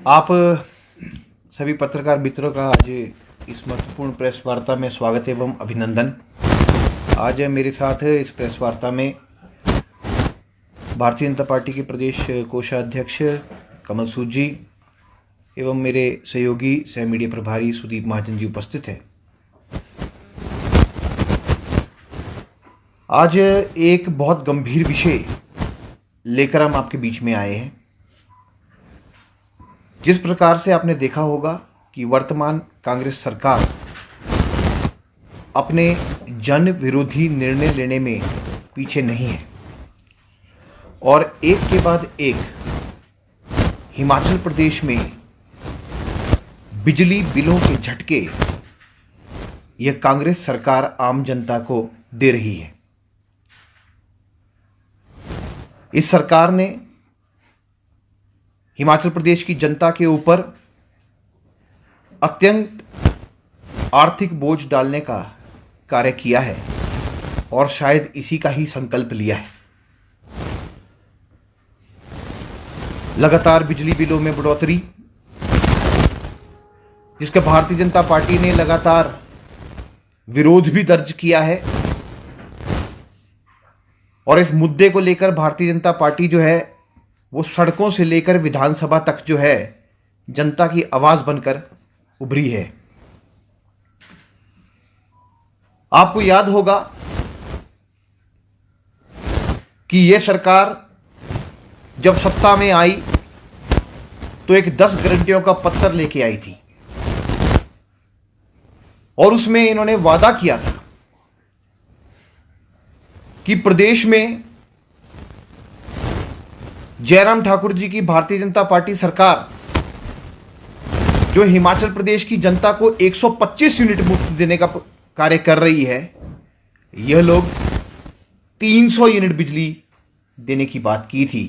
आप सभी पत्रकार मित्रों का आज इस महत्वपूर्ण प्रेस वार्ता में स्वागत एवं अभिनंदन। आज मेरे साथ इस प्रेस वार्ता में भारतीय जनता पार्टी के प्रदेश कोषाध्यक्ष कमल सूद जी एवं मेरे सहयोगी सह मीडिया प्रभारी सुदीप महाजन जी उपस्थित हैं। आज एक बहुत गंभीर विषय लेकर हम आपके बीच में आए हैं। जिस प्रकार से आपने देखा होगा कि वर्तमान कांग्रेस सरकार अपने जन विरोधी निर्णय लेने में पीछे नहीं है और एक के बाद एक हिमाचल प्रदेश में बिजली बिलों के झटके यह कांग्रेस सरकार आम जनता को दे रही है। इस सरकार ने हिमाचल प्रदेश की जनता के ऊपर अत्यंत आर्थिक बोझ डालने का कार्य किया है और शायद इसी का ही संकल्प लिया है। लगातार बिजली बिलों में बढ़ोतरी, जिसका भारतीय जनता पार्टी ने लगातार विरोध भी दर्ज किया है और इस मुद्दे को लेकर भारतीय जनता पार्टी जो है वो सड़कों से लेकर विधानसभा तक जो है जनता की आवाज बनकर उभरी है। आपको याद होगा कि यह सरकार जब सत्ता में आई तो एक 10 गारंटियों का पत्र लेके आई थी और उसमें इन्होंने वादा किया था कि प्रदेश में जयराम ठाकुर जी की भारतीय जनता पार्टी सरकार जो हिमाचल प्रदेश की जनता को 125 यूनिट मुफ्त देने का कार्य कर रही है, यह लोग 300 यूनिट बिजली देने की बात की थी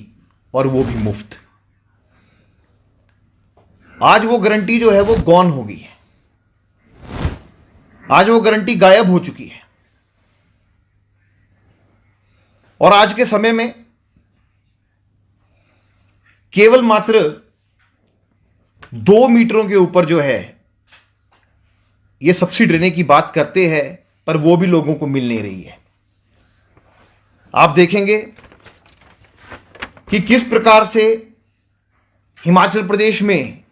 और वो भी मुफ्त। आज वो गारंटी जो है वो गॉन हो गई है, आज वो गारंटी गायब हो चुकी है और आज के समय में केवल मात्र 2 मीटरों के ऊपर जो है ये सब्सिडी देने की बात करते हैं, पर वो भी लोगों को मिल नहीं रही है। आप देखेंगे कि किस प्रकार से हिमाचल प्रदेश में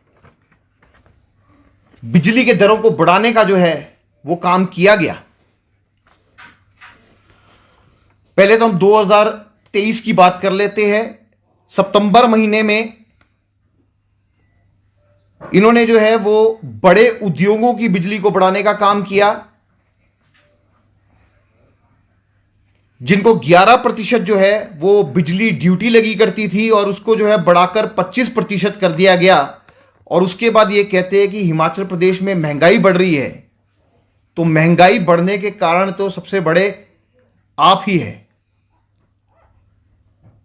बिजली के दरों को बढ़ाने का जो है वो काम किया गया। पहले तो हम 2023 की बात कर लेते हैं। सितंबर महीने में इन्होंने जो है वो बड़े उद्योगों की बिजली को बढ़ाने का काम किया, जिनको 11% जो है वो बिजली ड्यूटी लगी करती थी और उसको जो है बढ़ाकर 25% कर दिया गया। और उसके बाद ये कहते हैं कि हिमाचल प्रदेश में महंगाई बढ़ रही है, तो महंगाई बढ़ने के कारण तो सबसे बड़े आप ही है।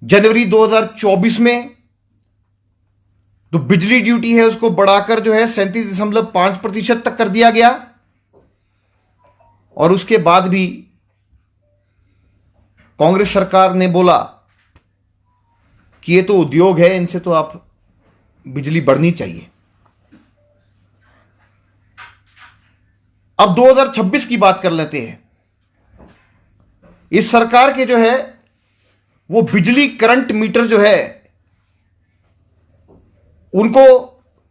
जनवरी 2024 में तो बिजली ड्यूटी है उसको बढ़ाकर जो है 37.5% तक कर दिया गया और उसके बाद भी कांग्रेस सरकार ने बोला कि ये तो उद्योग है, इनसे तो आप बिजली बढ़नी चाहिए। अब 2026 की बात कर लेते हैं। इस सरकार के जो है वो बिजली करंट मीटर जो है उनको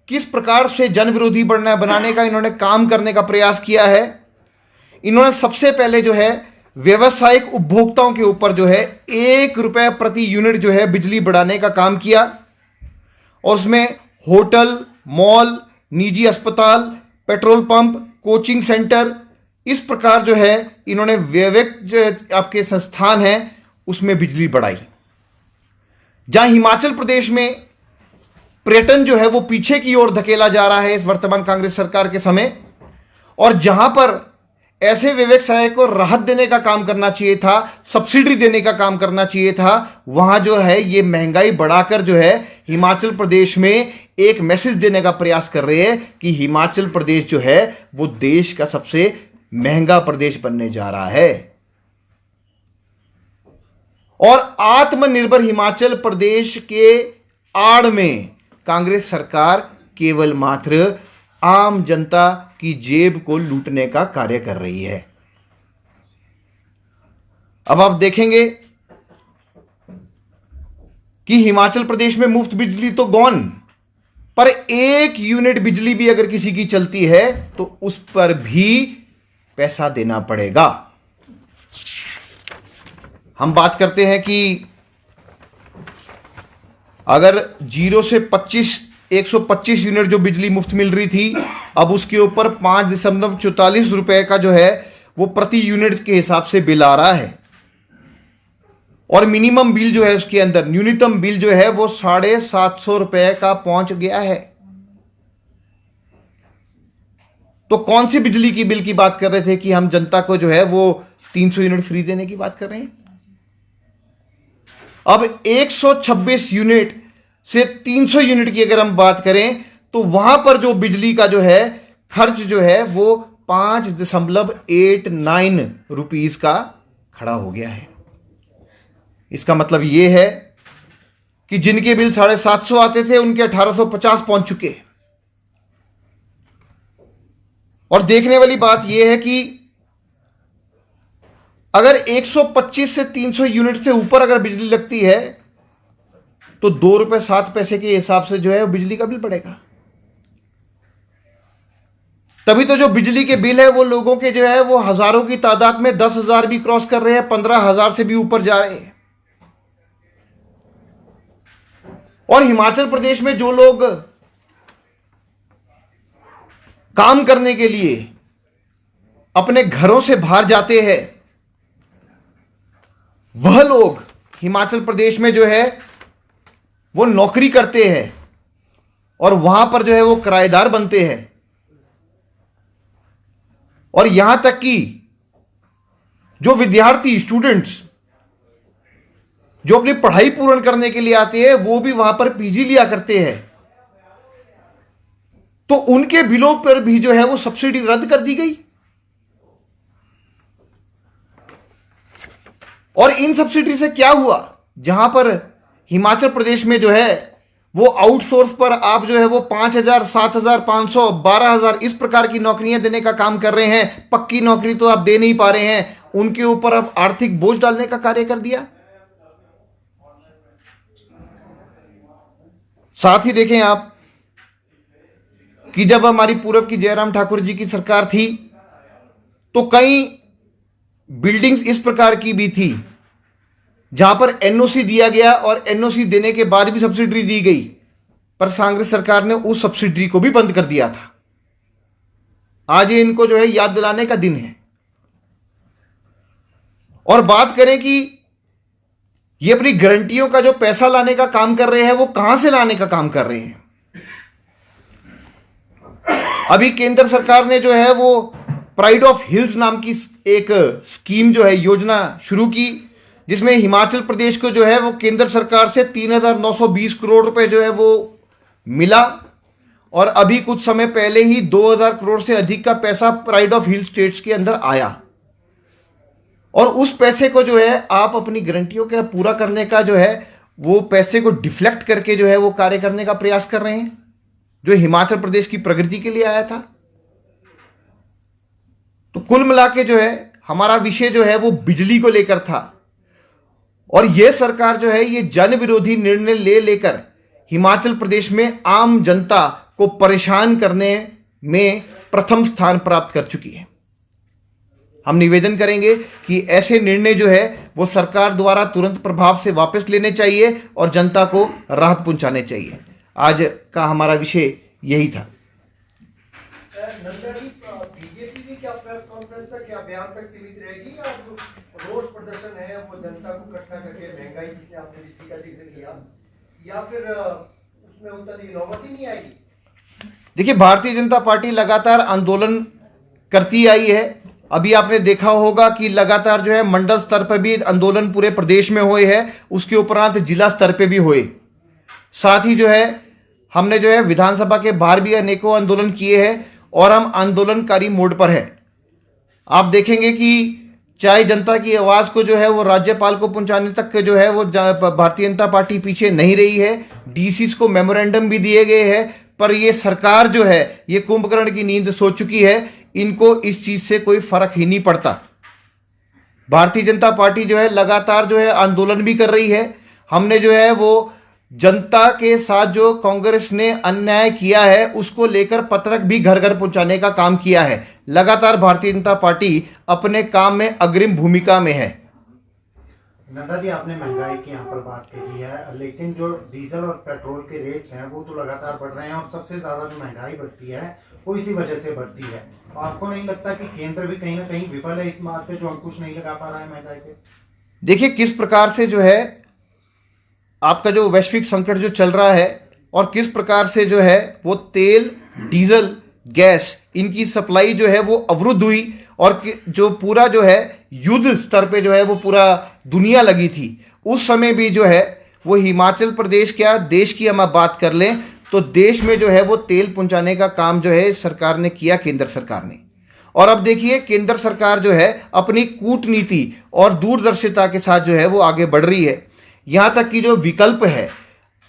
किस प्रकार से जन विरोधी बनाने का इन्होंने काम करने का प्रयास किया है। इन्होंने सबसे पहले जो है व्यवसायिक उपभोक्ताओं के ऊपर जो है ₹1 प्रति यूनिट जो है बिजली बढ़ाने का काम किया और उसमें होटल, मॉल, निजी अस्पताल, पेट्रोल पंप, कोचिंग सेंटर, इस प्रकार जो है इन्होंने वैयक्तिक जो आपके संस्थान हैं उसमें बिजली बढ़ाई। जहां हिमाचल प्रदेश में पर्यटन जो है वो पीछे की ओर धकेला जा रहा है इस वर्तमान कांग्रेस सरकार के समय, और जहां पर ऐसे व्यवसाय को राहत देने का काम करना चाहिए था, सब्सिडी देने का काम करना चाहिए था, वहां जो है ये महंगाई बढ़ाकर जो है हिमाचल प्रदेश में एक मैसेज देने का प्रयास कर रहे हैं कि हिमाचल प्रदेश जो है वो देश का सबसे महंगा प्रदेश बनने जा रहा है। और आत्मनिर्भर हिमाचल प्रदेश के आड़ में कांग्रेस सरकार केवल मात्र आम जनता की जेब को लूटने का कार्य कर रही है। अब आप देखेंगे कि हिमाचल प्रदेश में मुफ्त बिजली तो गॉन, पर 1 यूनिट बिजली भी अगर किसी की चलती है तो उस पर भी पैसा देना पड़ेगा। हम बात करते हैं कि अगर 0 से 125 यूनिट जो बिजली मुफ्त मिल रही थी, अब उसके ऊपर 5.44 रुपए का जो है वो प्रति यूनिट के हिसाब से बिल आ रहा है। और मिनिमम बिल जो है उसके अंदर न्यूनतम बिल जो है वो 750 रुपए का पहुंच गया है। तो कौन सी बिजली की बिल की बात कर रहे थे कि हम जनता को जो है वो 300 यूनिट फ्री देने की बात कर रहे हैं। अब 126 यूनिट से 300 यूनिट की अगर हम बात करें तो वहां पर जो बिजली का जो है खर्च जो है वो 5.89 रुपीस का खड़ा हो गया है। इसका मतलब यह है कि जिनके बिल 750 आते थे उनके 1850 पहुंच चुके। और देखने वाली बात यह है कि अगर 125 से 300 यूनिट से ऊपर अगर बिजली लगती है तो 2.07 के हिसाब से जो है वो बिजली का बिल पड़ेगा। तभी तो जो बिजली के बिल है वो लोगों के जो है वो हजारों की तादाद में 10,000 भी क्रॉस कर रहे हैं, 15,000 से भी ऊपर जा रहे हैं। और हिमाचल प्रदेश में जो लोग काम करने के लिए अपने घरों से बाहर जाते हैं, वह लोग हिमाचल प्रदेश में जो है वो नौकरी करते हैं और वहां पर जो है वो किराएदार बनते हैं। और यहां तक कि जो विद्यार्थी स्टूडेंट्स जो अपनी पढ़ाई पूर्ण करने के लिए आते हैं वो भी वहां पर पीजी लिया करते हैं, तो उनके बिलों पर भी जो है वो सब्सिडी रद्द कर दी गई। और इन सब्सिडी से क्या हुआ, जहां पर हिमाचल प्रदेश में जो है वो आउटसोर्स पर आप जो है वो 5,000, 7,500, 12,000 इस प्रकार की नौकरियां देने का काम कर रहे हैं। पक्की नौकरी तो आप दे नहीं पा रहे हैं, उनके ऊपर अब आर्थिक बोझ डालने का कार्य कर दिया। साथ ही देखें आप कि जब हमारी पूर्व की जयराम ठाकुर जी की सरकार थी तो कई बिल्डिंग्स इस प्रकार की भी थी जहां पर एनओसी दिया गया और एनओसी देने के बाद भी सब्सिडी दी गई, पर कांग्रेस सरकार ने उस सब्सिडी को भी बंद कर दिया था। आज ये इनको जो है याद दिलाने का दिन है। और बात करें कि ये अपनी गारंटियों का जो पैसा लाने का काम कर रहे हैं वो कहां से लाने का काम कर रहे हैं। अभी केंद्र सरकार ने जो है वो प्राइड ऑफ हिल्स नाम की एक स्कीम जो है योजना शुरू की, जिसमें हिमाचल प्रदेश को जो है वो केंद्र सरकार से 3,920 करोड़ रुपए जो है वो मिला। और अभी कुछ समय पहले ही 2,000 करोड़ से अधिक का पैसा प्राइड ऑफ हिल स्टेट्स के अंदर आया। और उस पैसे को जो है आप अपनी गारंटियों का पूरा करने का जो है वो पैसे को डिफ्लेक्ट करके जो है वो कार्य करने का प्रयास कर रहे हैं, जो हिमाचल प्रदेश की प्रगति के लिए आया था। तो कुल मिला के जो है हमारा विषय जो है वो बिजली को लेकर था। और यह सरकार जो है ये जन विरोधी निर्णय लेकर हिमाचल प्रदेश में आम जनता को परेशान करने में प्रथम स्थान प्राप्त कर चुकी है। हम निवेदन करेंगे कि ऐसे निर्णय जो है वो सरकार द्वारा तुरंत प्रभाव से वापस लेने चाहिए और जनता को राहत पहुंचाने चाहिए। आज का हमारा विषय यही था। बीजेपी भी क्या प्रेस कॉन्फ्रेंस तक या बयान तक सीमित रहेगी या रोष प्रदर्शन है वो जनता को इकट्ठा करके महंगाई जिसने आपने बिजली का जिक्र किया, या फिर उसमें उतनी नौबत ही नहीं आएगी? देखिए, भारतीय जनता पार्टी लगातार आंदोलन करती आई है। अभी आपने देखा होगा कि लगातार जो है मंडल स्तर पर भी आंदोलन पूरे प्रदेश में हुए हैं, उसके उपरांत जिला स्तर पे भी हुए। साथ ही जो है हमने जो है विधानसभा के बाहर भी अनेकों आंदोलन किए हैं और हम आंदोलनकारी मोड पर है। आप देखेंगे कि चाहे जनता की आवाज़ को जो है वो राज्यपाल को पहुंचाने तक के जो है वो भारतीय जनता पार्टी पीछे नहीं रही है। डीसीज को मेमोरेंडम भी दिए गए हैं, पर ये सरकार जो है ये कुंभकर्ण की नींद सो चुकी है। इनको इस चीज से कोई फर्क ही नहीं पड़ता। भारतीय जनता पार्टी जो है लगातार जो है आंदोलन भी कर रही है। हमने जो है वो जनता के साथ जो कांग्रेस ने अन्याय किया है उसको लेकर पत्रक भी घर घर पहुंचाने का काम किया है। लगातार भारतीय जनता पार्टी अपने काम में अग्रिम भूमिका में है। नंदा जी, आपने महंगाई की यहाँ पर बात कही है, लेकिन जो डीजल और पेट्रोल के रेट्स हैं वो तो लगातार बढ़ रहे हैं और सबसे ज्यादा जो महंगाई बढ़ती है वो इसी वजह से बढ़ती है। आपको नहीं लगता कि केंद्र भी कहीं ना कहीं विफल है इस बात पे, जो अंकुश नहीं लगा पा रहा है महंगाई पे? देखिए किस प्रकार से जो है आपका जो वैश्विक संकट जो चल रहा है और किस प्रकार से जो है वो तेल, डीजल, गैस इनकी सप्लाई जो है वो अवरुद्ध हुई और जो पूरा जो है युद्ध स्तर पे जो है वो पूरा दुनिया लगी थी। उस समय भी जो है वो हिमाचल प्रदेश, क्या देश की हम बात कर लें तो देश में जो है वो तेल पहुंचाने का काम जो है सरकार ने किया, केंद्र सरकार ने। और अब देखिए केंद्र सरकार जो है अपनी कूटनीति और दूरदर्शिता के साथ जो है वो आगे बढ़ रही है। यहां तक कि जो विकल्प है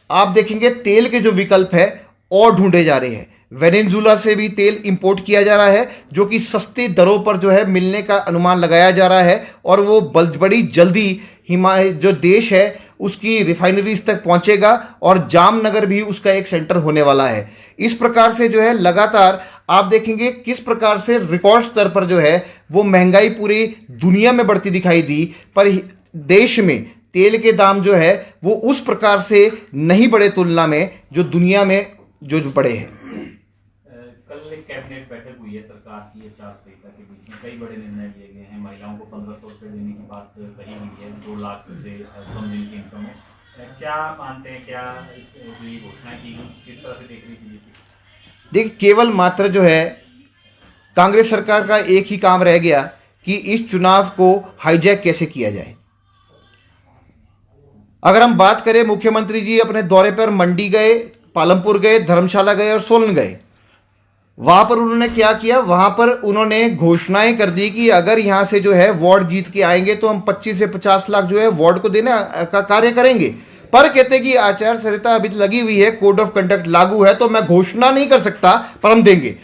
आप देखेंगे, तेल के जो विकल्प है और ढूंढे जा रहे हैं। वेनेजुला से भी तेल इंपोर्ट किया जा रहा है जो कि सस्ती दरों पर जो है मिलने का अनुमान लगाया जा रहा है और वो बड़ी जल्दी जो देश है उसकी रिफाइनरीज तक पहुंचेगा और जामनगर भी उसका एक सेंटर होने वाला है। इस प्रकार से जो है लगातार आप देखेंगे किस प्रकार से रिकॉर्ड स्तर पर जो है वो महंगाई पूरी दुनिया में बढ़ती दिखाई दी, पर देश में तेल के दाम जो है वो उस प्रकार से नहीं बढ़े तुलना में जो दुनिया में जो बढ़े हैं। कल एक कैबिनेट बैठक हुई है सरकार की आचार-संहिता के बीच में, कई बड़े निर्णय लिए गए हैं। महिलाओं को 1500 रुपये देने की बात कही हुई है, 2 लाख से कम जिनकी इनकम है। क्या मानते हैं, क्या इस घोषणा की किस तरह से देख रही थी? देखिए केवल मात्र जो है कांग्रेस सरकार का एक ही काम रह गया कि इस चुनाव को हाईजैक कैसे किया जाए। अगर हम बात करें, मुख्यमंत्री जी अपने दौरे पर मंडी गए, पालमपुर गए, धर्मशाला गए और सोलन गए। वहां पर उन्होंने क्या किया, वहां पर उन्होंने घोषणाएं कर दी कि अगर यहां से जो है वार्ड जीत के आएंगे तो हम 25 से 50 लाख जो है वार्ड को देने का कार्य करेंगे। पर कहते कि आचार संहिता अभी लगी हुई है, कोड ऑफ कंडक्ट लागू है, तो मैं घोषणा नहीं कर सकता पर हम देंगे।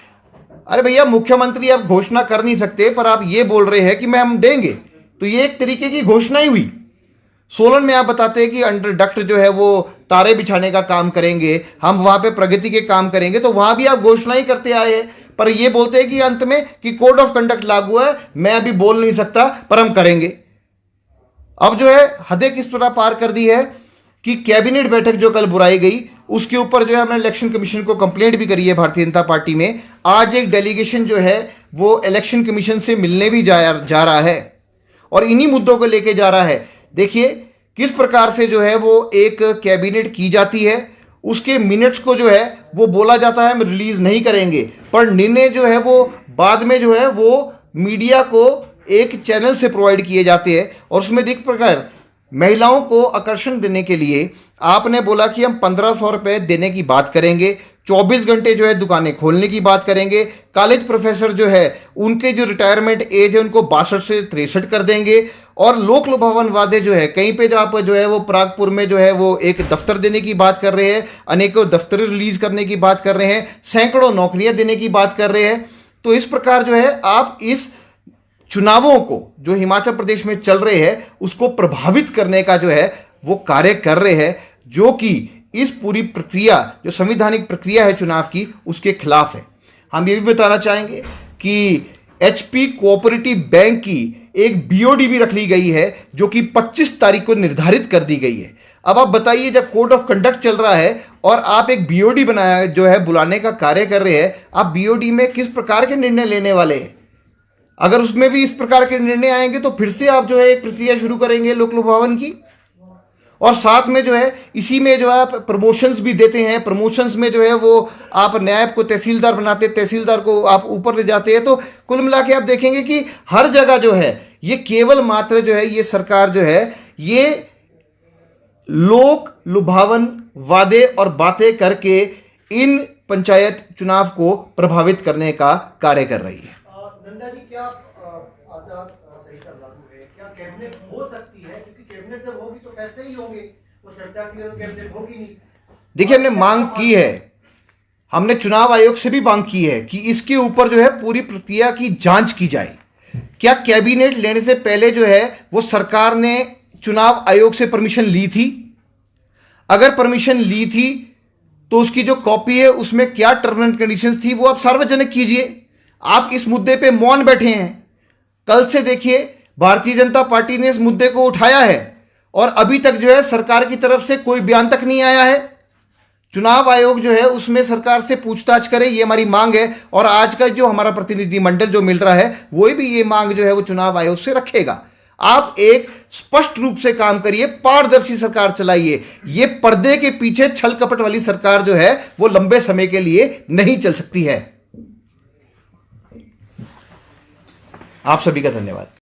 अरे भैया, मुख्यमंत्री आप घोषणा कर नहीं सकते पर आप ये बोल रहे हैं कि मैं हम देंगे, तो ये एक तरीके की घोषणा ही हुई। सोलन में आप बताते हैं कि अंडर डक्ट जो है वो तारे बिछाने का काम करेंगे, हम वहां पे प्रगति के काम करेंगे, तो वहां भी आप घोषणा ही करते आए हैं। पर ये बोलते हैं कि अंत में कि कोड ऑफ कंडक्ट लागू है, मैं अभी बोल नहीं सकता पर हम करेंगे। अब जो है हदें किस तरह पार कर दी है कि कैबिनेट बैठक जो कल बुलाई गई उसके ऊपर जो है हमने इलेक्शन कमीशन को कंप्लेंट भी करी है भारतीय जनता पार्टी में। आज एक डेलीगेशन जो है वो इलेक्शन कमीशन से मिलने भी जा रहा है और इन्हीं मुद्दों को लेके जा रहा है। देखिए किस प्रकार से जो है वो एक कैबिनेट की जाती है, उसके मिनट्स को जो है वो बोला जाता है हम रिलीज नहीं करेंगे, पर निर्णय जो है वो बाद में जो है वो मीडिया को एक चैनल से प्रोवाइड किए जाते हैं। और उसमें देख प्रकार महिलाओं को आकर्षण देने के लिए आपने बोला कि हम 1500 रुपये देने की बात करेंगे, 24 घंटे जो है दुकानें खोलने की बात करेंगे, कॉलेज प्रोफेसर जो है उनके जो रिटायरमेंट एज है उनको 62 से 63 कर देंगे, और लोक लुभावन वादे जो है कहीं पे जो आप जो है वो परागपुर में जो है वो एक दफ्तर देने की बात कर रहे हैं, अनेकों दफ्तर रिलीज करने की बात कर रहे हैं, सैकड़ों नौकरियां देने की बात कर रहे हैं। तो इस प्रकार जो है आप इस चुनावों को जो हिमाचल प्रदेश में चल रहे हैं उसको प्रभावित करने का जो है वो कार्य कर रहे हैं, जो कि इस पूरी प्रक्रिया जो संवैधानिक प्रक्रिया है चुनाव की उसके खिलाफ है। हम ये भी बताना चाहेंगे कि एचपी कोऑपरेटिव बैंक की एक बीओडी भी रख ली गई है जो कि 25 तारीख को निर्धारित कर दी गई है। अब आप बताइए, जब कोड ऑफ कंडक्ट चल रहा है और आप एक बीओडी बनाया जो है बुलाने का कार्य कर रहे हैं, आप बीओडी में किस प्रकार के निर्णय लेने वाले हैं? अगर उसमें भी इस प्रकार के निर्णय आएंगे तो फिर से आप जो है एक प्रक्रिया शुरू करेंगे लोक लुभावन की। और साथ में जो है इसी में जो है आप प्रमोशंस भी देते हैं, प्रमोशंस में जो है वो आप नायब को तहसीलदार बनाते, तहसीलदार को आप ऊपर ले जाते हैं। तो कुल मिला के आप देखेंगे कि हर जगह जो है ये केवल मात्र जो है ये सरकार जो है ये लोक लुभावन वादे और बातें करके इन पंचायत चुनाव को प्रभावित करने का कार्य कर रही है। नंदा जी, क्या आचार आचारसंहिता लागू है, क्या कैबिनेट हो सकती है? क्योंकि कैबिनेट जब होगी तो फैसले ही होंगे, वो चर्चा के लिए तो कैबिनेट होगी नहीं। देखिए, हमने मांग की है, हमने चुनाव आयोग से भी मांग की है कि इसके ऊपर जो है पूरी प्रक्रिया की जांच की जाए। क्या कैबिनेट लेने से पहले जो है वो सरकार ने चुनाव आयोग से परमिशन ली थी? अगर परमिशन ली थी तो उसकी जो कॉपी है उसमें क्या टर्म एंड कंडीशंस थी वो आप सार्वजनिक कीजिए। आप इस मुद्दे पे मौन बैठे हैं। कल से देखिए, भारतीय जनता पार्टी ने इस मुद्दे को उठाया है और अभी तक जो है सरकार की तरफ से कोई बयान तक नहीं आया है। चुनाव आयोग जो है उसमें सरकार से पूछताछ करे, ये हमारी मांग है। और आज का जो हमारा प्रतिनिधिमंडल जो मिल रहा है वो भी ये मांग जो है वो चुनाव आयोग से रखेगा। आप एक स्पष्ट रूप से काम करिए, पारदर्शी सरकार चलाइए। ये पर्दे के पीछे छल कपट वाली सरकार जो है वो लंबे समय के लिए नहीं चल सकती है। आप सभी का धन्यवाद।